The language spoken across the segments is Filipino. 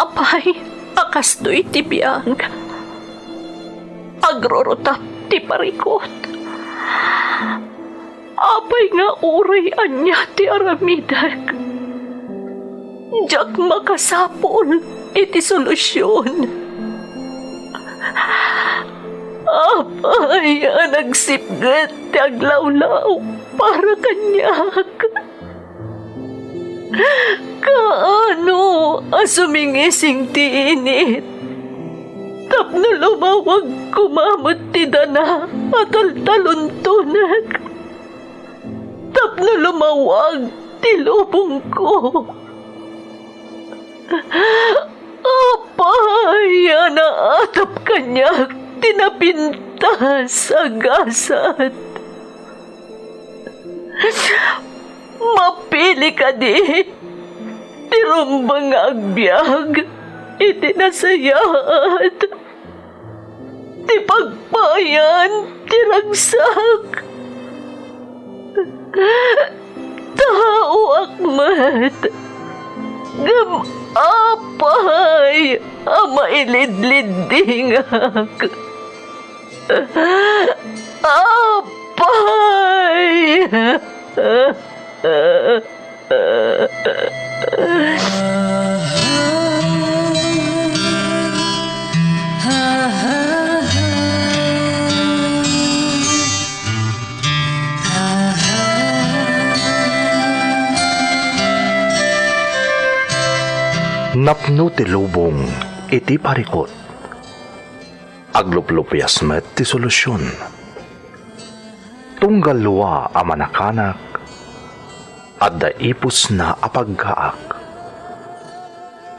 Apay, akastoy ti biyang. Agrorotap ti parikot. Apay nga uray anya ti aramidak. Diyak makasapol iti solusyon. Apay, nagsipgat ti aglawlaw para kanyak. Kaano asumingising ti init? Tapno lumawag kumamot ti dana at altaluntunag. Tapno lumawag ti lubong ko. Apay, naatap kanyak tinapinta sa gasat. Mapili ka di, tirumbang agbyag, itinasayat, ti pagpayan, tiragsak. Tao akmat, apay, mailidlidingak. Apay! Napno ti lubong iti parikot. Agluplupyas met ti solusyon. Tunggal luwa a manakanak at daipos na apagkaak.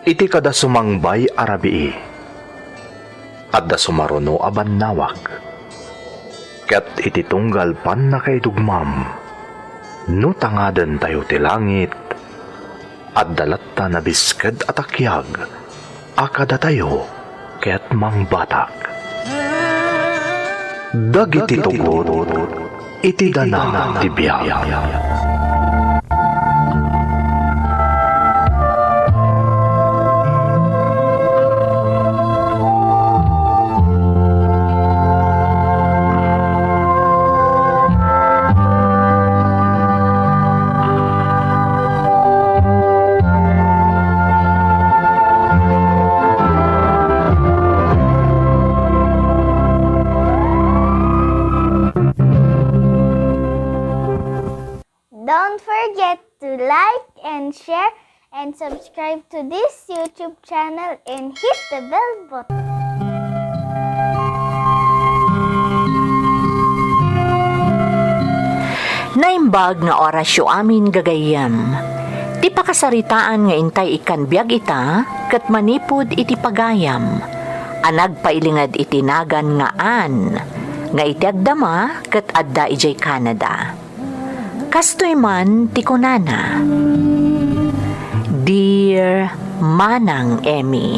Iti kada sumangbay arabii at da sumaruno aban nawak. Ket iti tunggal pan na kay dugmam no tangaden tayo ti langit at dalatta na bisked at akyag akada tayo ket mangbatak. Dagiti tugot iti dana ti biyag. Don't forget to like and share and subscribe to this YouTube channel and hit the bell button. Naimbag nga orasyo amin gagayam. Ti pakasaritaan nga intay ikan biag ita, kat manipod iti pagayam. Anag pailingad iti nagan nga an, nga iti agdama kat adda ijay Canada. Kastoy man ti kunana. Dear Manang Emmy,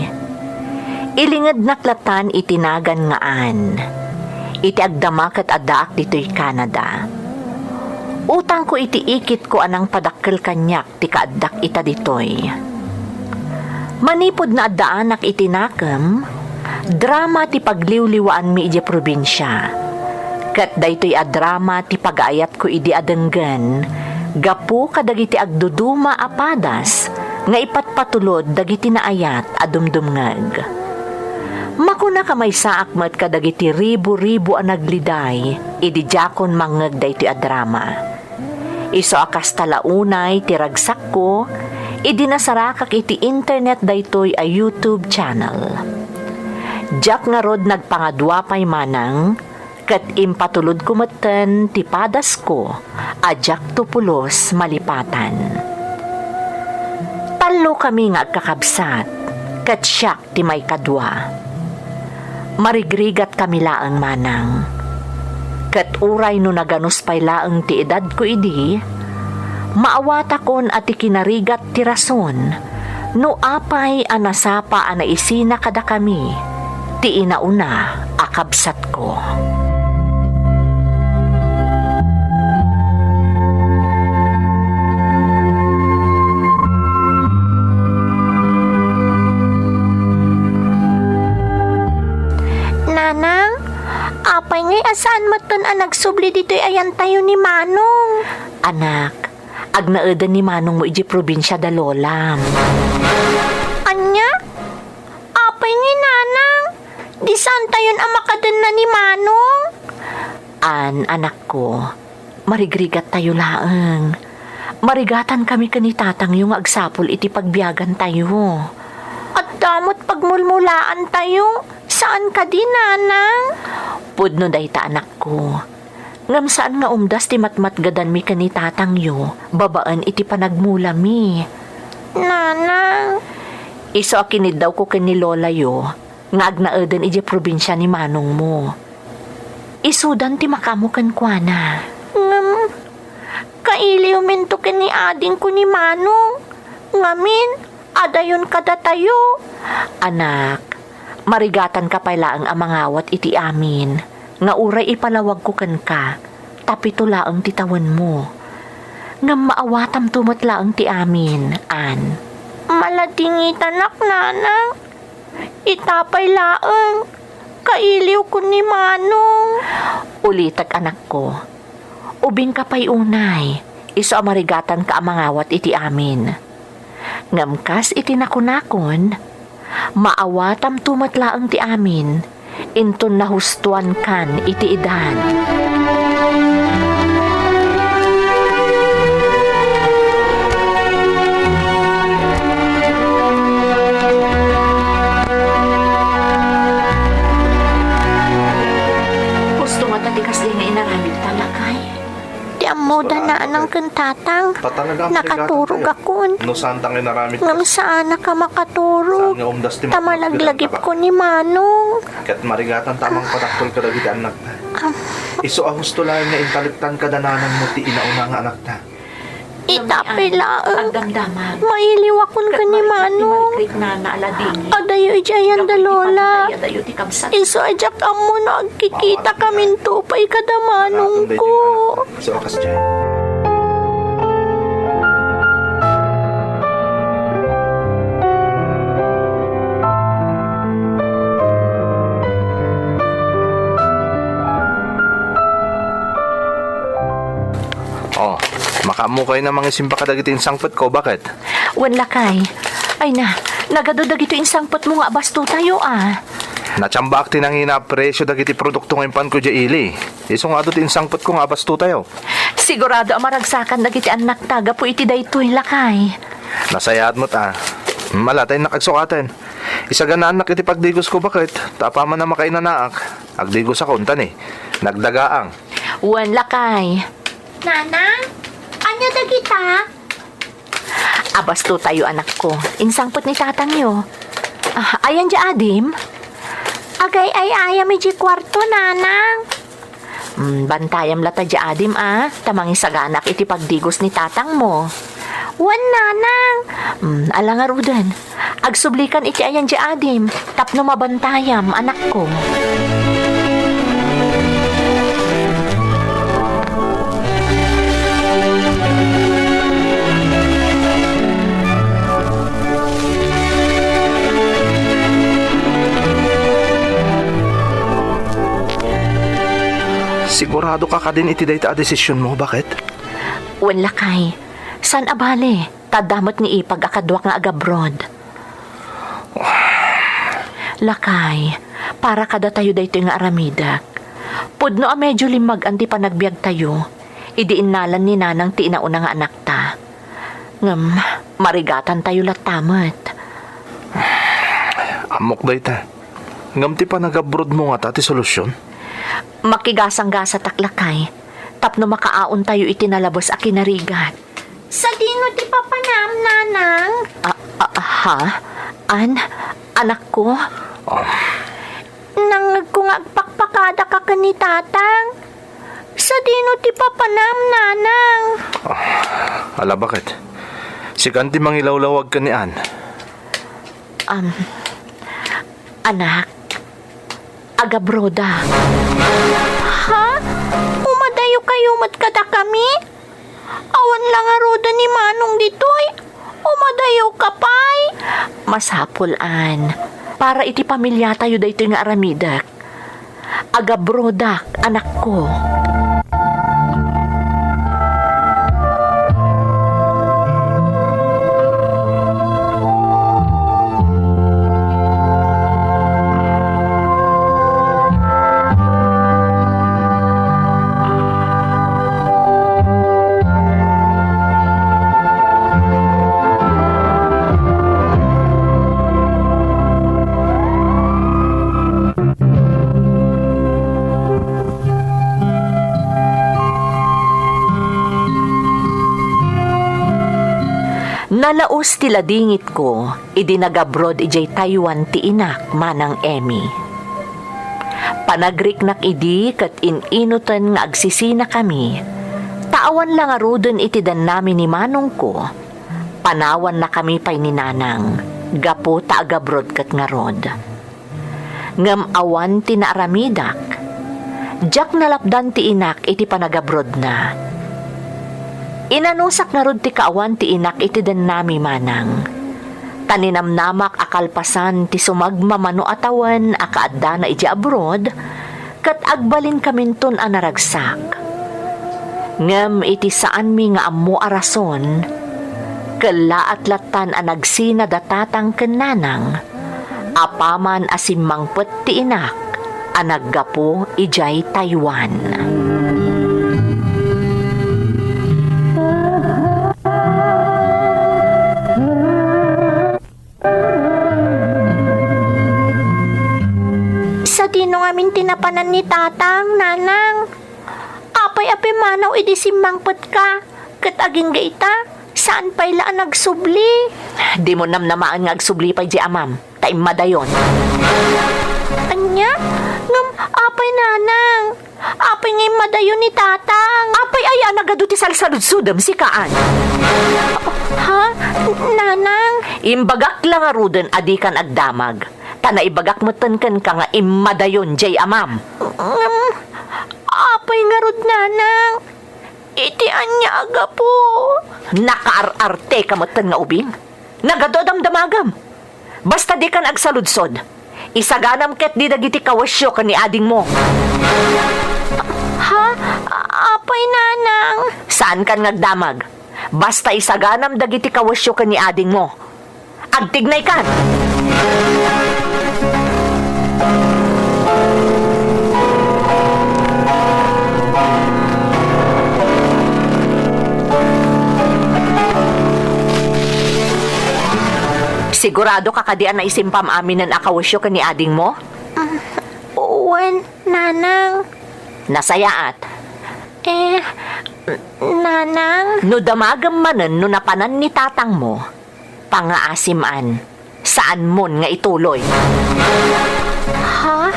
ilingad naklatan iti nagan nga an, iti agdama kat addaak dito'y Canada. Utang ko iti ikit ko anang padakkel kanyak ti kaaddak ita ditoy. Manipod na addaanak iti nakem, drama ti pagliwliwaan mi iti probinsya. Kat daytoy a drama ti pagaayat ko idi adenggan, gapu kadagiti agduduma apadas, nga ipatpatulod dagiti naayat adumdumngag. Makuna kamay saak met kadagiti ribu-ribu a nagliday, idi jakon mangeg daytoy a drama. Iso akas talaunay ti ragsak ko, idi nasarakak iti internet daytoy a YouTube channel. Jak nga rod nagpangadwapay manang, kat impatulod kumeten ti padas ko, ajak tupulos malipatan. Talo kami nga agkakabsat, kat siyak ti may kadwa. Marigrigat kami laang manang. Kat uray no naganus pay laang ti edad ko idi, maawatakon at ikinarigat ti rason, no apay anasapa anaisina kada kami, ti inauna akabsat ko. Asaan maton ang nagsubli dito'y ayan tayo ni Manong? Anak, agnaedan ni Manong mo iji probinsya da lolam. Anya? Apay ni Nanang? Di saan tayon ang makadan na ni Manong? Anak ko, marigrigat tayo laeng. Marigatan kami kani tatang yung agsapol iti pagbiyagan tayo. At damot pagmulmulaan tayo. Saan ka di, Nanang? Pudno day ta, anak ko. Ngam saan nga umdas ti matmatgadan mi kani tatang yo, babaan iti panagmula mi. Nanang. Iso akinid daw ko kani lola yo, nga agnaedan iti probinsya ni Manong mo. Isudan ti makamukan kwa na. Kailiw minto kani ading ko ni Manong. Ngamin, adayon kada tayo. Anak, marigatan ka pala ang amangawat iti amin. Nga uray ipalawag ko kan ka, tapito laang titawan mo. Nga maawatam tumot laang ti amin, An. Maladingit anak, Nanang. Itapay laang. Kailiw ko ni Manong. Ulitag anak ko. Ubing ka pa'y unay. Iso amarigatan ka amangawat iti amin. Ngamkas iti nakunakon, maawatam tumatlaang ti amin, inton nahustuan kan iti idan. Gusto nga tatikas din nga inaramid talakay. Di amoda na anang kantatang. Nakaturog akon. No saan tangin naramit Ngam saan ka makaturog. Saan nga umdas ti Tamalaglagip ko ni Manong. Kat marigatan tamang pataktol ka dagiti anak ta. Iso ang gusto lang nga intaliktan ka dananan mo ti inauna nga anak ta. Itapay laang. Mailiw akon ka ni Manong. Adayo ijayan da lola. Iso ajak amo na agkikita kamin tupay kada Manong ko. Iso akas dyan. Oh, makamukay na mga simpa kadagitin sangpot ko, bakit? Wan lakay. Ay na, nagadodag ito insangpot mo nga basto tayo ah. Natsambak tinangina presyo dagiti produkto ng impan ko dya ili. Iso nga doon insangpot ko nga basto tayo. Sigurado ang maragsakan dagiti anak taga po iti daytoy lakay. Nasayat mo ta. Malatay nakagsukatan. Isaganaan na kiti pagdigos ko, bakit? Tapaman na makainanaak. Agdigos ako untan eh. Nagdagaang. Wan lakay. Nanang, anya dagita? Abasto tayo anak ko. Insangpot ni tatang yo. Ayan dya adim. Agay ay ayam iji kwarto, Nanang. Bantayam lata dya adim ah. Tamang isaganak iti pagdigos ni tatang mo. Wan, Nanang. Alang arudan. Agsublikan iti ayan dya adim. Tapno mabantayam, anak ko. Sigurado ka din iti dayta a desisyon mo, bakit? Wan lakay. San abale? Tadamot ni ipag akadwak nga agabroad. Lakay, para kada tayo dayto nga aramidak. Pudno a medyo limag anti panagbiag tayo. Idiin nalan ni Nanang ti inauna nga anak ta. Ngam, marigatan tayo latamat. Amok dayta. Ngam ti panagabroad mo nga ta ti solusyon. Makigasang-gasa taklakay. Tapno makaaon tayo itinalabos a kinarigat. Sa dino ti papanam, Nanang? Ha? Anak ko? Nangag ko nga agpakpakada ka ni tatang. Sa dino ti papanam, Nanang? Ala, bakit? Sikan ti mangilawlawag ka ni Ann. Anak, agabroda. Ha? Umadayo kayo matkada kami? Awan lang aroda ni Manong ditoy. Umadayo ka pay. Masapulan. Para iti pamilya tayo daytoy nga aramidak. Agabrodak, anak ko. Nalaos tila dingit ko, idinagabrod ijay Taiwan ti inak manang Emmy. Panagriknak idi kat ininutan nga agsisina kami. Taawan lang arudon iti dan namin ni manong ko. Panawan na kami pay ni nanang, gapo ta agabrod kat nga rod. Ngam awan ti naaramidak, jak nalapdan ti inak iti panagabrod na. Inanusak na rod ti kaawan ti inak iti den nami manang. Taninamnamak akalpasan ti sumagmamano atawan akaadda na iti abroad, kat agbalin kaminton a naragsak. Ngem iti saan mi nga ammo arason, kalaat-latan a nagsina datatang kenanang, apaman asimmangpet ti inak a naggapo ijay Taiwan. Sa dino ngamin tinapanan ni tatang, nanang. Apay-apay manaw idisimmangpet ka. Kat aging gaita, saan pa'y laan nagsubli? Di mo namnamaan nga agsubli pa'y di amam. Taim madayon. Anya? Ngam, apay nanang. Apay ngay madayon ni tatang. Apay aya nagado ti salsaludsudam si kaan. Ha? Nanang? Imbagak lang aruden adikan agdamag. Tana ibagak matenken ka nga imadayon jay amam. Apay nga rod nanang. Iti anya aga po. Nakaar-arte ka matan nga ubing. Nagadodam-damagam. Basta di kan agsaludsod. Isaganam ket di dagiti kawasyo ka ni ading mo. Ha? Apay nanang. Saan kan ngagdamag? Basta isaganam dagiti kawasyo ka ni ading mo. Agtignay kan. Sigurado ka kadian na isimpam amin ng akawasyo ka ni ading mo? Uwan, nanang. Nasayaat. Nanang. No damagam manen no napanan ni tatang mo, pangaasiman, saan mon nga ituloy? Ha?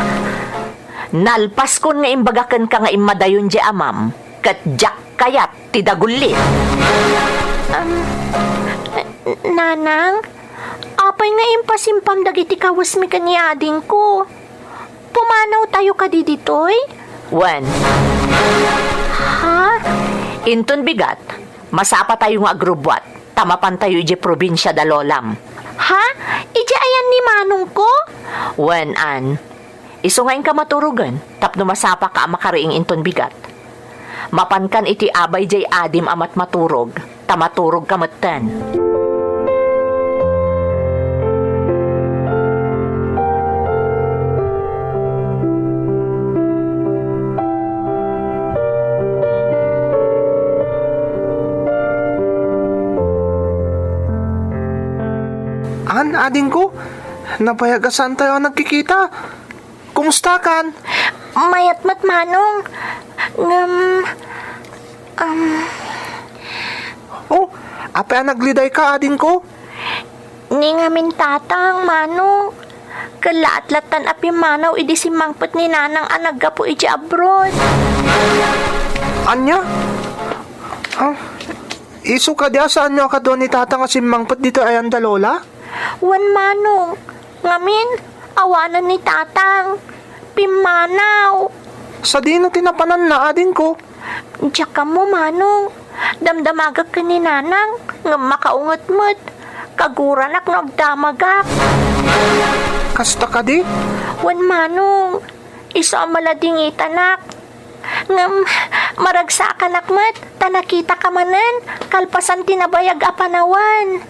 Nalpas kon nga imbagakan ka nga imadayon di amam, kat jak kayat ti dagulit. Nanang, apay nga impasimpam dagiti kawas mi kaniading ko. Pumanaw tayo ka diditoy? When? Ha? Inton bigat, masapa tayo nga agrubwat, tamapan tayo iji probinsya da Lolam. Ha? Iji ayan ni manong ko? When, an? Isungain ka maturugan, tapno masapa ka makariing inton bigat. Mapankan iti abay jay adim amat maturog, tamaturog ka matan. Ading ko, napayagasan tayo nagkikita. Kumusta kan? Mayat mat manong. Oh, apay nagliday ka, ading ko? Ni ngamin tatang, manong. Kalaat-latan api manaw idi si mangpet ni nanang anagga po iji abroad. Anya? Isu ka diya saan nyo ka doon ni tatang asimangpet dito ayan da lola? Wan manong. Ngamin, awanan ni tatang. Pimanaw. Sa di na tinapanan na, ading ko. Diyak ka mo, manong. Damdamagak ka ni nanang. Nga makaungat-mat. Kaguranak nagdamagak. Kasta ka di? Wan manong. Iso ang maladingit, anak. Ngam, maragsakan akmat, tanakita ka manan, kalpasan tinabayag a panawan.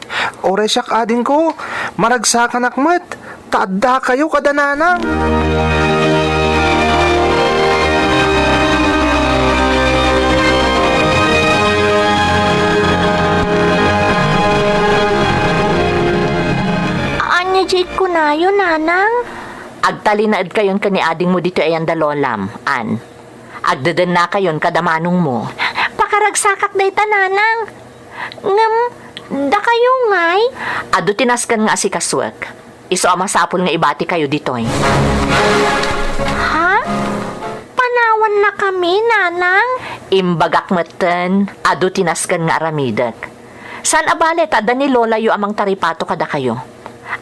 Oresyak ading ko, maragsakan akmat. Taadda kayo kadananang. Anya jay kunayo, nanang? Agtalinaad kayon ka ni ading mo dito ayan dalolam, an. Agdadan na kayon kadamanong mo. Pakaragsakak day tananang. Ngam, da kayo ngay. Ado tinaskan nga si kaswak. Iso amasapol nga ibati kayo ditoy. Ha? Panawan na kami, nanang? Imbagak meten, ado tinaskan nga aramidak. San abalet, ada ni Lola yu amang taripato kada kayo.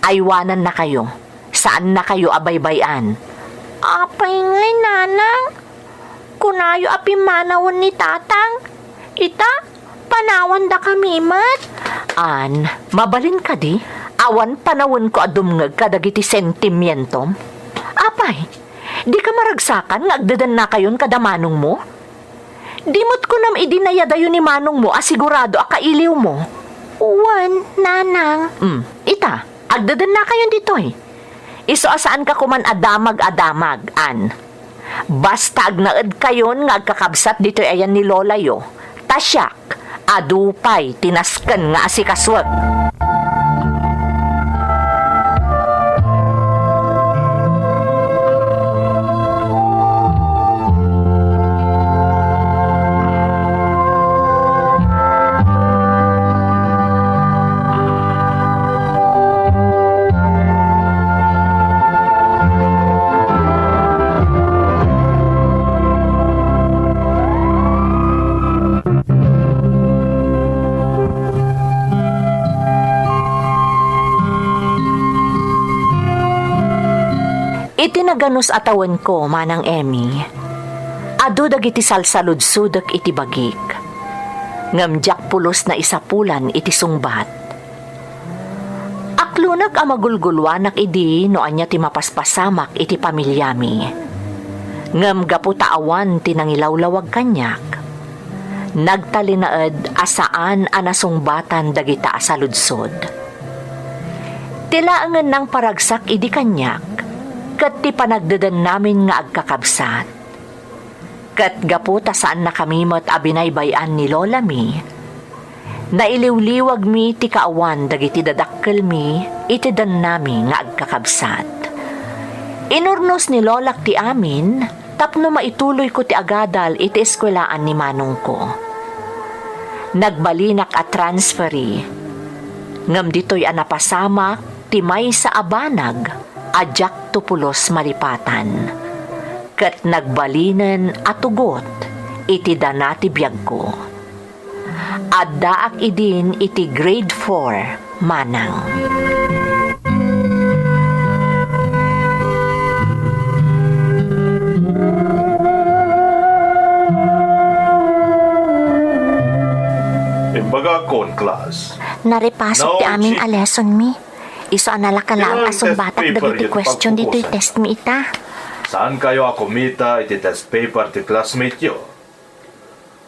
Aywanan na kayo. Saan na kayo abaybayan? Apay ngay, nanang. Kunayo api manawon ni tatang. Ita, panawan da kami mat. An, mabalin ka di? Awan panawon ko adumngag kadagiti sentimientom. Apay, di ka maragsakan nga agdadan na kayon kadamanong mo? Dimot ko nam idinayadayo ni manong mo asigurado akailiw mo. Uwan, nanang. Ita, agdadan na kayon ditoy. Iso asaan ka kuman adamag-adamag, an. Basta agnaed kayon nga agkakabsat ditoy ayan ni Lola yo. Tasyak, adupay, tinasken nga asikaswag. Itinaganos atawan ko, manang Emmy. Ado dagiti salsaludsudak iti bagik. Ngamjak pulos na isapulan iti sungbat. Aklunak amagulgulwanak idi no anya ti mapaspasamak iti pamilyami. Ngam gaputaawan tinangilawlawag kanyak. Nagtalinaed asaan anasungbatan dagita asaludsod. Tilaangan ng paragsak idi kanyak. Kat ti panagdadan namin nga agkakabsat. Kat gaputa saan na kami mo't abinaybayan ni Lola mi. Nailiwliwag mi ti kaawan dagiti dadakkel mi iti dan nami nga agkakabsat. Inurnos ni Lola ti amin tapno maituloy ko ti agadal iti eskwelaan ni manong ko. Nagbalinak at transferi. Ngam dito'y anapasamak ti may sa abanag ajak tupulos maripatan. Kat nagbalinan atugot iti danati biyag ko. Addaak idin iti grade 4 manang. Imbaga kon, class. Naripasok ti aming a lesson mi. Iso analaka lang Yung asong test batak paper, dagiti yung question dito'y pagpupusan. test mi ita. Saan kayo akumita iti test paper ti classmate yo?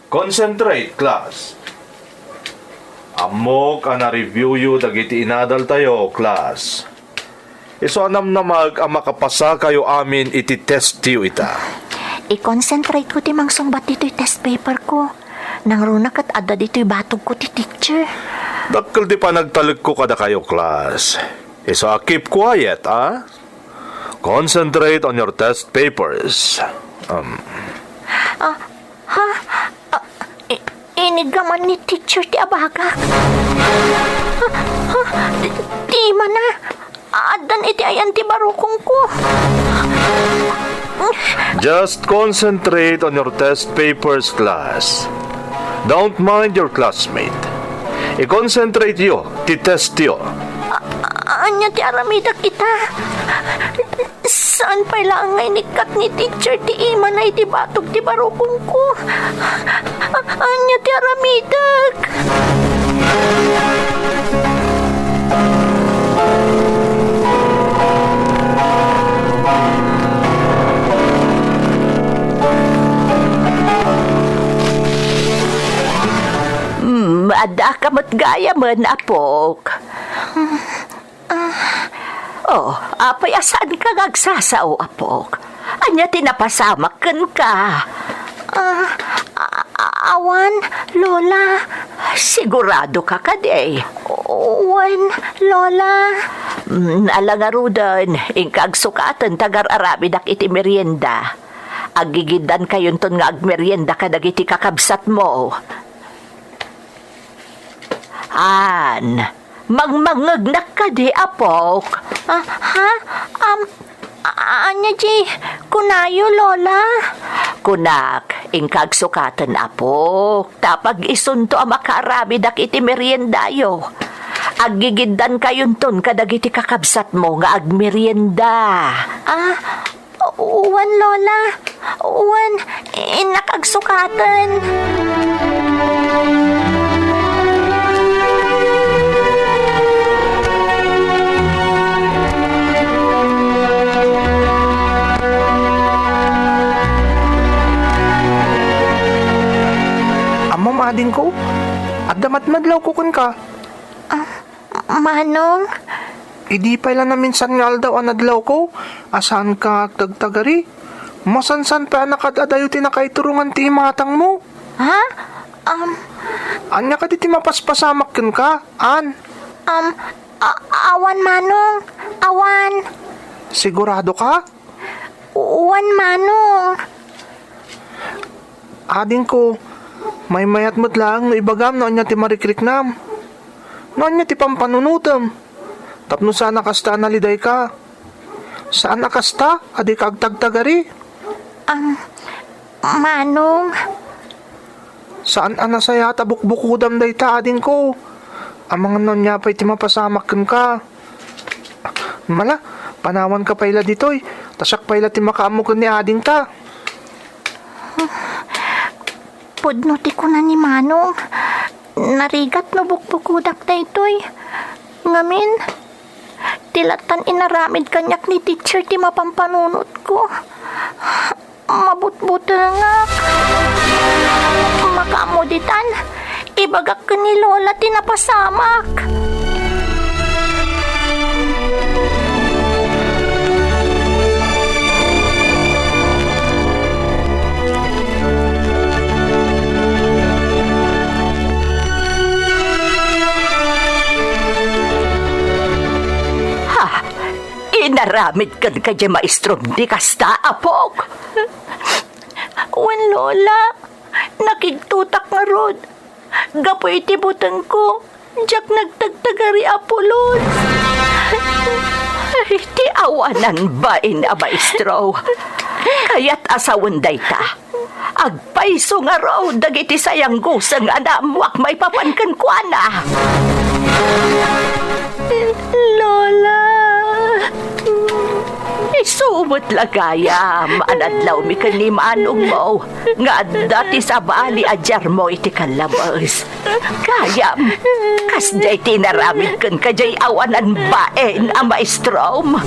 Concentrate, class. Amok na-review yu dagiti inadal tayo, class. Iso anam namag ang makapasa kayo amin iti test yu ita. I-concentrate ko ti mangsungbat dito'y test paper ko. Nang runak at ada dito'y batog ko ti teacher. Dakkel di pa nagtalag ko kada kayo, class. Iso keep quiet, ah? Concentrate on your test papers. Inigaman ni teacher ti abaga. Di man na. Adan iti ayan ti barukong ko. Just concentrate on your test papers, class. Don't mind your classmate. I-concentrate yo, ti-test yo. Anya ti aramida kita. Saan pa lang ngay nikat ni teacher ti ima na iti batog ti barukong ko. Anya ti aramidak. Ada ka mo't gaya man, apok. Oh, apay asan ka gagsasao, apok? Anya tinapasamak ka. Awan, Lola. Sigurado ka kaday. Awan, Lola. Alangarudan, ingkag sukatan tagar arabidak iti merienda. Agigidan kayon ton nga agmerienda ka dagiti kakabsat mo. Magmangagnak ka di, apok. Anya di, kunayo, Lola. Kunak, ingkag sukatan, apok. Tapag isunto ang makaarabi dak iti meriendayo. Agigidan kayon ton kadagiti kakabsat mo nga agmerienda. Uwan, Lola. Uwan, inakag sukatan. Amam ading ko, at damat madlaw ko kun ka. Manong? Idi pa lang na minsan nga aldaw ang adlaw ko, asan ka tagtagari? Masansan pa nakadadayo tinakaiturungan ti imatang mo. Ha? Anya ka di ti mapaspasamak kun ka, an? Awan, Manong. Awan. Sigurado ka? Uwan, Manong. Ading ko, may mayat mo't lang no ibagam no anya ti marikriknam. No anya ti pampanunutam. Tapno saan nakasta naliday ka? Saan nakasta? Adi ka agtagtagari? Manong. Saan anasaya tabukbukudam day ta ading ko? Ang mga non niya pa'y ti mapasamakan ka. Mala, panawan ka pa'y ditoy. Tasak pa'y ti makaamukon ni ading ta. Pudnuti ko na ni Manong. Narigat no bukbukudak na ito'y. Ngamin, tilatan inaramid kanyak ni teacher ti mapampanunot ko. Mabutbutangak. Makamuditan, ibagak ka ni Lola tinapasamak. Inaramid kan ka dyan, maestrom, di kasta, apok. Wan, Lola, nakigtutak nga rod. Gapoy tibutang ko, diyak nagtagtagari, apolod. Ti awanan ba in, maestro? Kaya't asawan day ta. Agpaiso nga raw, dagiti sayang gusang anamuak may papankan ko, ana. Lola, isumot lagayam, anadlaw mi ka ni Manong mo, nga dati sa bali adyar mo iti kalabas. Kayam, kas jay tinaramid kan kajay awanan baen ang maestrom.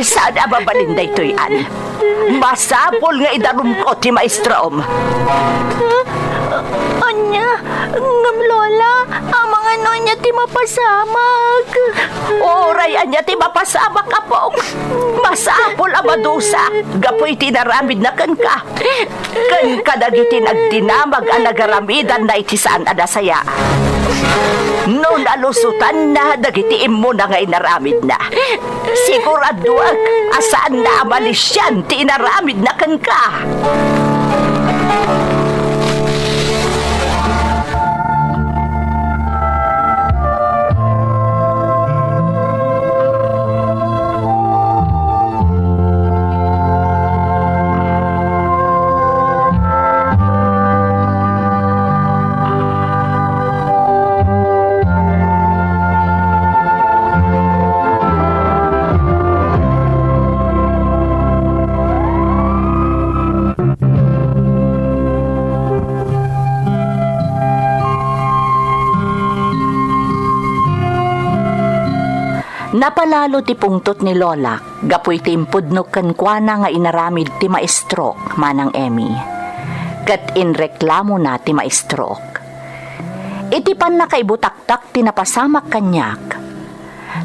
Saan ababalinday to'y an? Masapol nga idarum ko ti maestrom. Anya, ngam Lola, ang mga nonya ti mapasamag. Oray, anya ti mapasamag apong. Masapol ang madusa, gapoy tinaramid na kan ka. Kan kadagiti nagdinamag ang nagaramidan na iti saan adasaya. No nalusutan na, dagiti imo na nga inaramid na. Siguraduag, asaan na amalisyan ti inaramid na kan ka. Napalalo ti pungtot ni Lola, gapoy ti impudno kankwana nga inaramid ti maestrok, manang Emmy. Kat inreklamo na ti maestrok. Iti pan na kaibutaktak tinapasamak kanyak.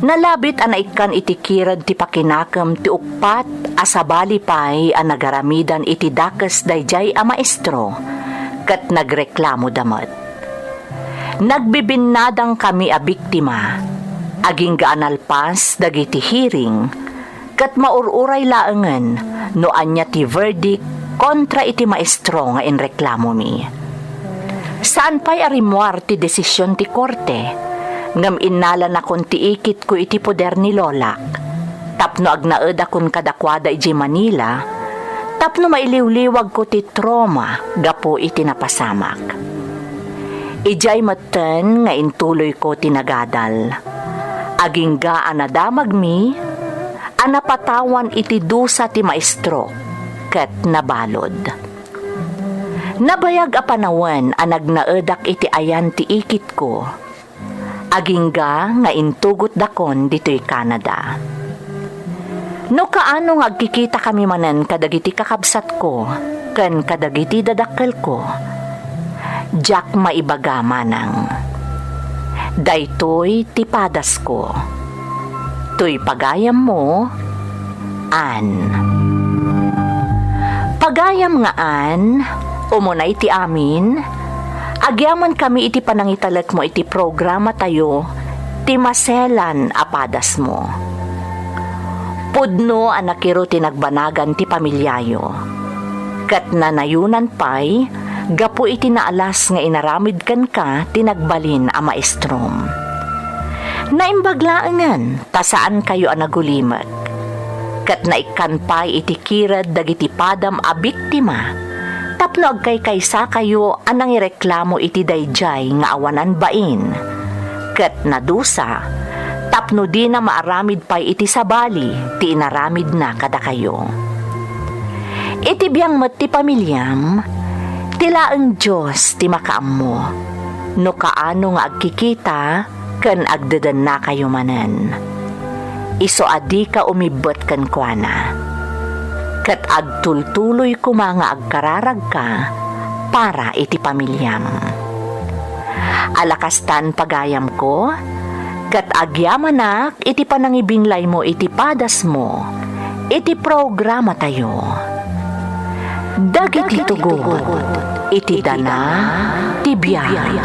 Nalabit anaikan iti kirad ti pakinakam ti ukpat asabali pay ang nagaramidan iti dakes dayjay a maestro kat nagreklamo damat. Nagbibinadang kami a biktima, aging gaanalpas dagiti hearing kat maururay laengen no anya ti verdict kontra iti maestro nga inreklamo mi. Saan pa'y arimuar ti desisyon ti korte? Ngam innala na kon ti ikit ko iti poder ni Lolak. Tapno agnaed akon kadakwada iti Manila, tapno mailiwliwag ko ti trauma gapo iti napasamak. Ijay maten nga intuloy ko tinagadal. Aging gaan na damag mi, anapatawan iti dusa ti maestro, ket nabalod. Nabayag a panawen a nagnaedak iti ayan ti ikit ko. Agingga nga intugot dakon dito'y Canada. No kaano nga agkikita kami manen kadagiti kakabsat ko, ken kadagiti dadakkel ko, Jack maibaga manang. Daytoy tipadas ko. To'y pagayam mo, An. Pagayam nga An, umunay ti amin, agyaman kami iti panangitalat mo iti programa tayo, ti maselan apadas mo. Pudno anakiro tinagbanagan ti pamilyayo. Kat nanayunan pay, gapo iti naalas nga inaramid kan ka tinagbalin a maestrom. Naimbaglaangan, tasaan kayo anagulimat. Kat naikan pay iti kirad dagiti padam a biktima, tapno agkay-kaysa kayo anang ireklamo iti dayjay nga awanan bain. Ket nadusa, tapno di na maaramid pay iti sabali, ti inaramid na kada kayo. Iti biyang met ti pamilyam, tilaeng Diyos ti makaammo, no kaano nga agkikita, ken agdadan na kayo manen. Iso adi ka umibot ken kuana. Kat agtultuloy ko mga agkararag ka para iti pamilyam. Alakastan pagayam ko, kat agyamanak iti panangibinlay mo iti padas mo, iti programa tayo. Dagiti tugot, iti dana, ti biyak.